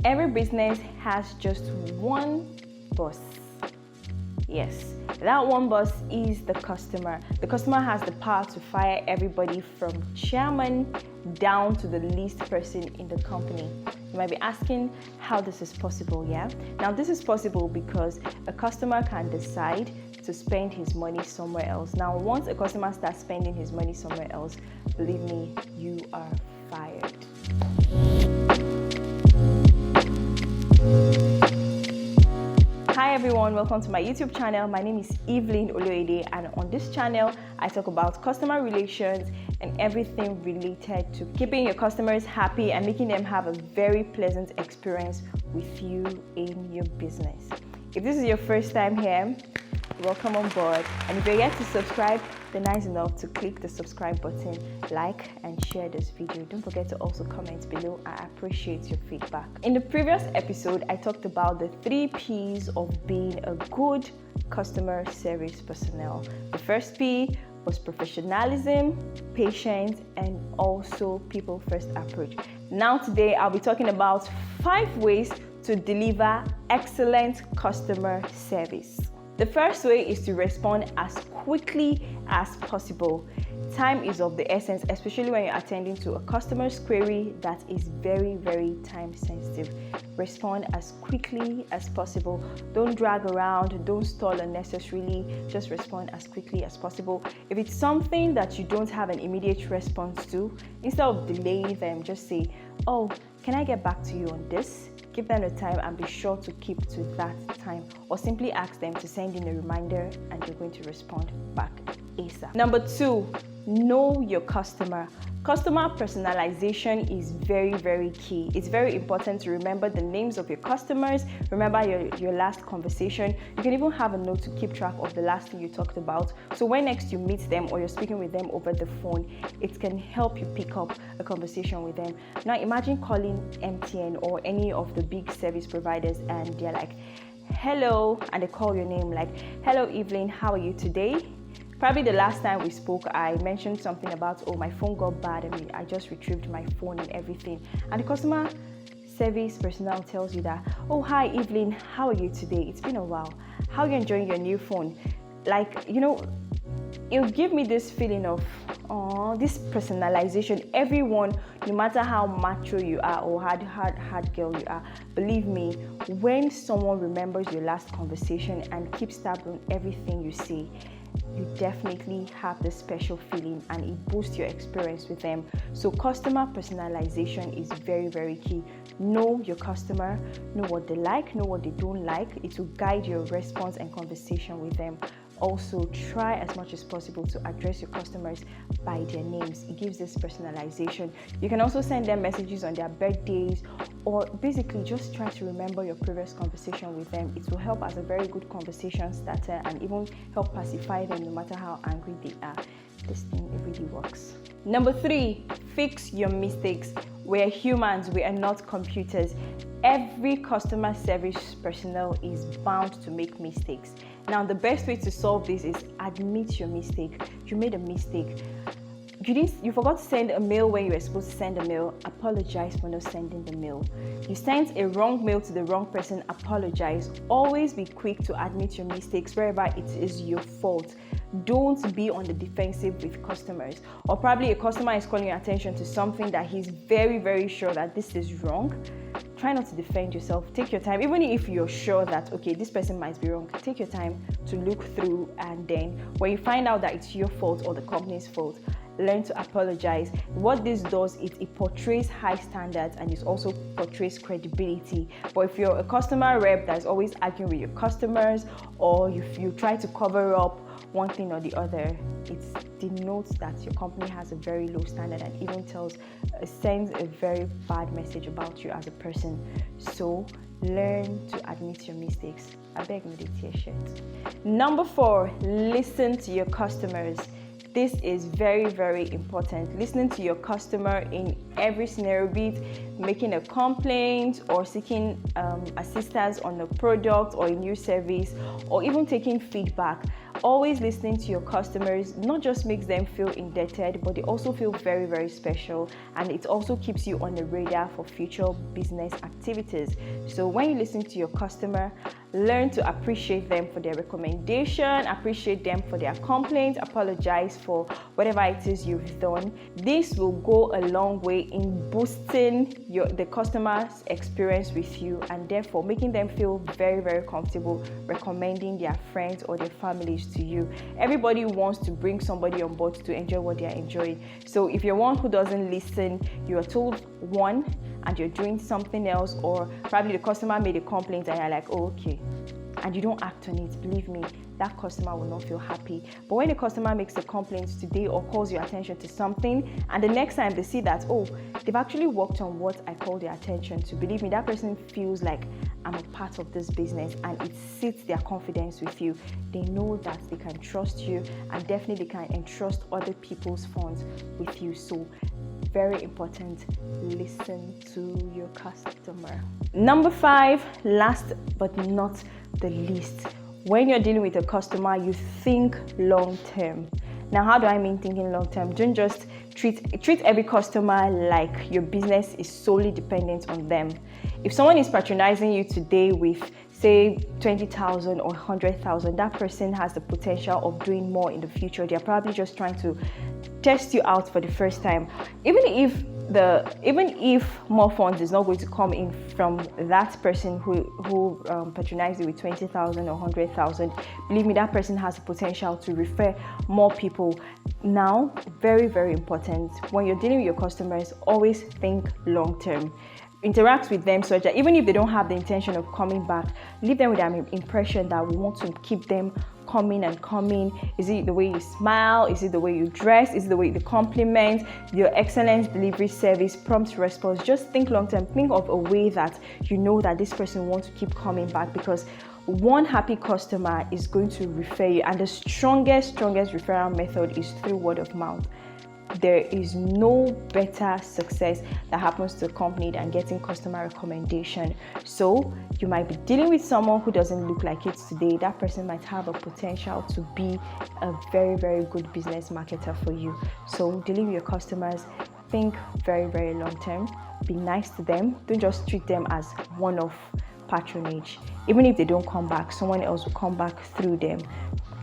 Every business has just one boss. Yes, that one boss is the customer. The customer has the power to fire everybody from chairman down to the least person in the company. You might be asking how this is possible, yeah? Now, this is possible because a customer can decide to spend his money somewhere else. Now, once a customer starts spending his money somewhere else, believe me, you are fired. Hi everyone, welcome to my YouTube channel. My name is Evelyn Oloede, and on this channel I talk about customer relations and everything related to keeping your customers happy and making them have a very pleasant experience with you in your business. If this is your first time here, welcome on board, and if you're yet to subscribe, then nice enough to click the subscribe button, like and share this video. Don't forget to also comment below. I appreciate your feedback. In the previous episode, I talked about the 3 P's of being a good customer service personnel. The first P was professionalism, patience, and also people first approach. Now today I'll be talking about 5 ways to deliver excellent customer service. The first way is to respond as quickly as possible. Time is of the essence, especially when you're attending to a customer's query that is very, very time sensitive. Respond as quickly as possible. Don't drag around, don't stall unnecessarily, just respond as quickly as possible. If it's something that you don't have an immediate response to, instead of delaying them, just say, "Oh, can I get back to you on this?" Give them the time and be sure to keep to that time, or simply ask them to send in a reminder and you're going to respond back ASAP. Number 2, know your customer. Customer personalization is very, very key. It's very important to remember the names of your customers, remember your last conversation. You can even have a note to keep track of the last thing you talked about. So when next you meet them or you're speaking with them over the phone, it can help you pick up a conversation with them. Now imagine calling MTN or any of the big service providers and they're like, "Hello," and they call your name like, "Hello Evelyn, how are you today?" Probably the last time we spoke, I mentioned something about, "Oh, my phone got bad and I just retrieved my phone and everything." And the customer service personnel tells you that, "Oh, hi Evelyn, how are you today? It's been a while. How are you enjoying your new phone?" It'll give me this feeling of, this personalization. Everyone, no matter how macho you are or hard girl you are, believe me, when someone remembers your last conversation and keeps tabs on everything you say, you definitely have this special feeling and it boosts your experience with them. So customer personalization is very, very key. Know your customer, know what they like, know what they don't like. It will guide your response and conversation with them. Also, try as much as possible to address your customers by their names. It gives this personalization. You can also send them messages on their birthdays, or basically just try to remember your previous conversation with them. It will help as a very good conversation starter and even help pacify them no matter how angry they are. This thing, it really works. Number 3, fix your mistakes. We're humans, we are not computers. Every customer service personnel is bound to make mistakes. Now, the best way to solve this is admit your mistake. You made a mistake. You forgot to send a mail when you were supposed to send a mail. Apologize for not sending the mail. You sent a wrong mail to the wrong person. Apologize. Always be quick to admit your mistakes wherever it is your fault. Don't be on the defensive with customers. Or probably a customer is calling your attention to something that he's very, very sure that this is wrong. Try not to defend yourself. Take your time. Even if you're sure that, okay, this person might be wrong, take your time to look through, and then when you find out that it's your fault or the company's fault, learn to apologize. What this does is it portrays high standards and it also portrays credibility. But if you're a customer rep that's always arguing with your customers, or if you try to cover up one thing or the other, it denotes that your company has a very low standard and even sends a very bad message about you as a person. So learn to admit your mistakes. I beg no dey tear shirt. Number 4, listen to your customers. This is very, very important. Listening to your customer in every scenario, be it making a complaint or seeking assistance on a product or a new service, or even taking feedback. Always listening to your customers not just makes them feel indebted, but they also feel very, very special, and it also keeps you on the radar for future business activities. So when you listen to your customer, learn to appreciate them for their recommendation, appreciate them for their complaints, apologize for whatever it is you've done. This will go a long way in boosting the customer's experience with you, and therefore making them feel very, very comfortable recommending their friends or their families to you. Everybody wants to bring somebody on board to enjoy what they are enjoying. So if you're one who doesn't listen, you are told one and you're doing something else, or probably the customer made a complaint and you're like, oh, okay, and you don't act on it, believe me, that customer will not feel happy. But when the customer makes a complaint today or calls your attention to something, and the next time they see that, oh, they've actually worked on what I called their attention to, believe me, that person feels like I'm a part of this business, and it sits their confidence with you. They know that they can trust you, and definitely they can entrust other people's funds with you. So very important, listen to your customer. Number 5, last but not the least, when you're dealing with a customer, you think long term. Now, how do I mean thinking long term? Don't just treat every customer like your business is solely dependent on them. If someone is patronizing you today with, say, 20,000 or 100,000, that person has the potential of doing more in the future. They're probably just trying to test you out for the first time. Even if more funds is not going to come in from that person who patronized you with 20,000 or 100,000, believe me, that person has the potential to refer more people. Now, very, very important, when you're dealing with your customers, always think long term. Interact with them such that even if they don't have the intention of coming back, leave them with an impression that we want to keep them coming and coming. Is it the way you smile? Is it the way you dress? Is it the way you compliment? Your excellent delivery service, prompt response? Just think long term. Think of a way that you know that this person wants to keep coming back, because one happy customer is going to refer you, and the strongest referral method is through word of mouth. There is no better success that happens to a company than getting customer recommendation. So you might be dealing with someone who doesn't look like it today. That person might have a potential to be a very, very good business marketer for you. So dealing with your customers, think very, very long term. Be nice to them. Don't just treat them as one-off patronage. Even if they don't come back, someone else will come back through them.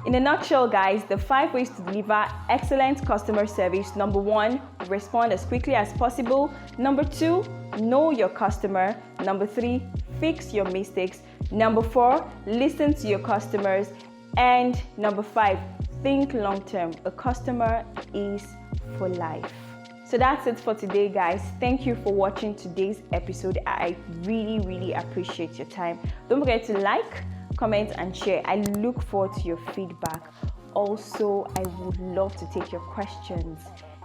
In a nutshell, guys, the 5 ways to deliver excellent customer service. Number 1, respond as quickly as possible. Number 2, know your customer. Number 3, fix your mistakes. Number 4, listen to your customers. And number 5, think long term. A customer is for life. So that's it for today, guys. Thank you for watching today's episode. I really, really appreciate your time. Don't forget to like, comment and share. I look forward to your feedback. Also, I would love to take your questions.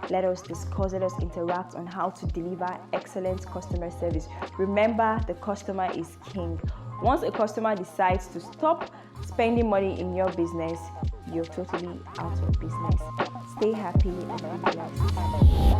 Let us discuss, let us interact on how to deliver excellent customer service. Remember, the customer is king. Once a customer decides to stop spending money in your business, you're totally out of business. Stay happy and be blessed.